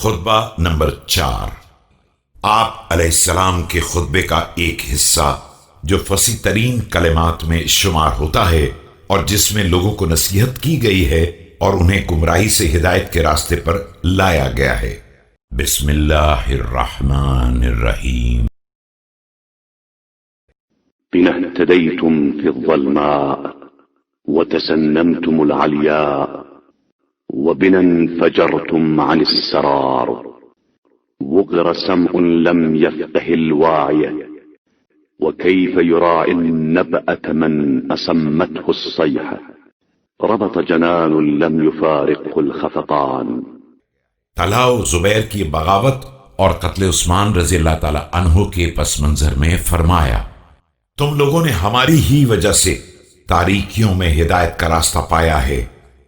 خطبہ نمبر 4۔ آپ علیہ السلام کے خطبے کا ایک حصہ جو فصیح ترین کلمات میں شمار ہوتا ہے اور جس میں لوگوں کو نصیحت کی گئی ہے اور انہیں گمراہی سے ہدایت کے راستے پر لایا گیا ہے۔ بسم اللہ الرحمن الرحیم۔ بِنَ اهْتَدَيْتُمْ فِي الظَّلْمَاءِ وَتَسَنَّمْتُمُ الْعَلْيَاءَ وَبِنَ انْفَجَرْتُمْ عَنِ السَّرَارِ وُقِرَ سَمْعٌ لَمْ يَفْقَهِ الْوَاعِيَ وَكَيْفَ يُرَاعِي النَّبْأَةَ مَنْ أَصَمَّتْهُ الصَّيْحَةُ رَبَطَ جَنَانٌ لَمْ يُفَارِقْهُ الْخَفَقَانِ۔ طلحہ زبیر کی بغاوت اور قتل عثمان رضی اللہ تعالی عنہ کے پس منظر میں فرمایا، تم لوگوں نے ہماری ہی وجہ سے تاریکیوں میں ہدایت کا راستہ پایا ہے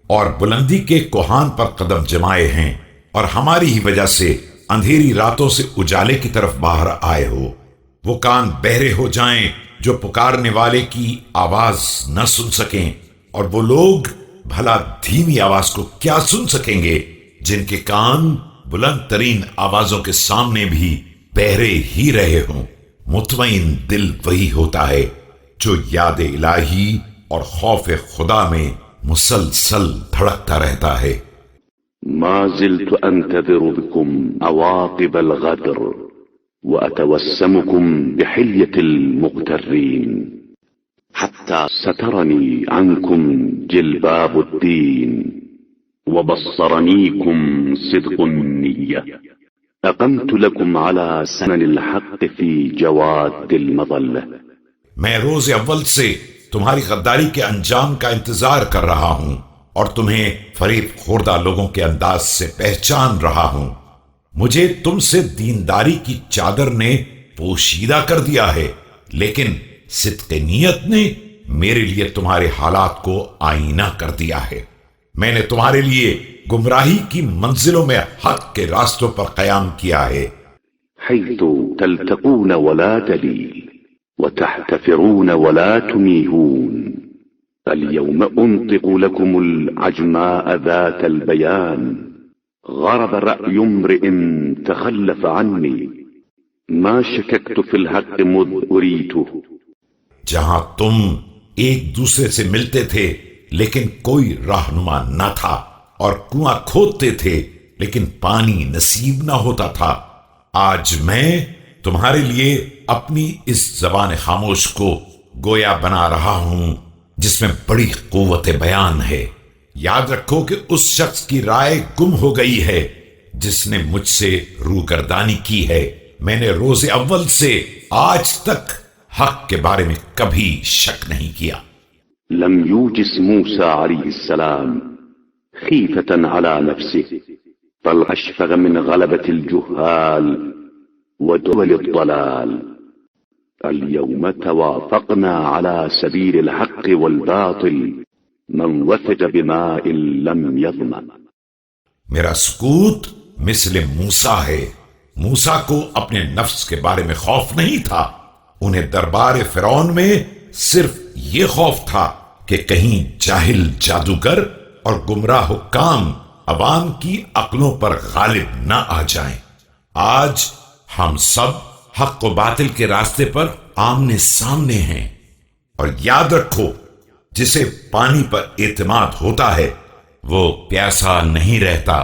اور بلندی کے کوہان پر قدم جمائے ہیں، اور ہماری ہی وجہ سے اندھیری راتوں سے اجالے کی طرف باہر آئے ہو۔ وہ کان بہرے ہو جائیں جو پکارنے والے کی آواز نہ سن سکیں، اور وہ لوگ بھلا دھیمی آواز کو کیا سن سکیں گے جن کے کان بلند ترین آوازوں کے سامنے بھی بہرے ہی رہے ہوں۔ مطمئن دل وہی ہوتا ہے جو یاد الہی اور خوف خدا میں مسلسل دھڑکتا رہتا ہے۔ ما زلت أنتظر بكم عواقب الغدر وأتوسمكم بحلية المغترين حتى سترني عنكم جلباب الدين وبصرنيكم صدق النية أقمت لكم على سنن الحق في جواد المظلة۔ میں روز اول سے تمہاری غداری کے انجام کا انتظار کر رہا ہوں اور تمہیں فریب خوردہ لوگوں کے انداز سے پہچان رہا ہوں۔ مجھے تم سے دینداری کی چادر نے پوشیدہ کر دیا ہے، لیکن صدق نیت نے میرے لیے تمہارے حالات کو آئینہ کر دیا ہے۔ میں نے تمہارے لیے گمراہی کی منزلوں میں حق کے راستوں پر قیام کیا ہے۔ حيث تلتقون ولا دليل وتحتفرون ولا تميهون اليوم أنطق لكم العجماء ذات البيان غرب رأي امرئ تخلف عني ما شككت في الحق مذ أريته۔ جہاں تم ایک دوسرے سے ملتے تھے لیکن کوئی رہنما نہ تھا، اور کنواں کھودتے تھے لیکن پانی نصیب نہ ہوتا تھا، آج میں تمہارے لیے اپنی اس زبان خاموش کو گویا بنا رہا ہوں جس میں بڑی قوت بیان ہے۔ یاد رکھو کہ اس شخص کی رائے گم ہو گئی ہے جس نے مجھ سے روگردانی کی ہے۔ میں نے روز اول سے آج تک حق کے بارے میں کبھی شک نہیں کیا۔ لم يوجس موسى عليه السلام خيفة على نفسه بل أشفق من غلبة الجهال ودول الضلال۔ اليوم توافقنا على سبيل الحق والباطل من وثق بماء لم يظمأ۔ میرا سکوت مثل موسیٰ ہے۔ موسیٰ کو اپنے نفس کے بارے میں خوف نہیں تھا، انہیں دربار فرعون میں صرف یہ خوف تھا کہ کہیں جاہل جادوگر اور گمراہ حکام عوام کی عقلوں پر غالب نہ آ جائیں۔ آج ہم سب حق و باطل کے راستے پر آمنے سامنے ہیں، اور یاد رکھو جسے پانی پر اعتماد ہوتا ہے وہ پیاسا نہیں رہتا۔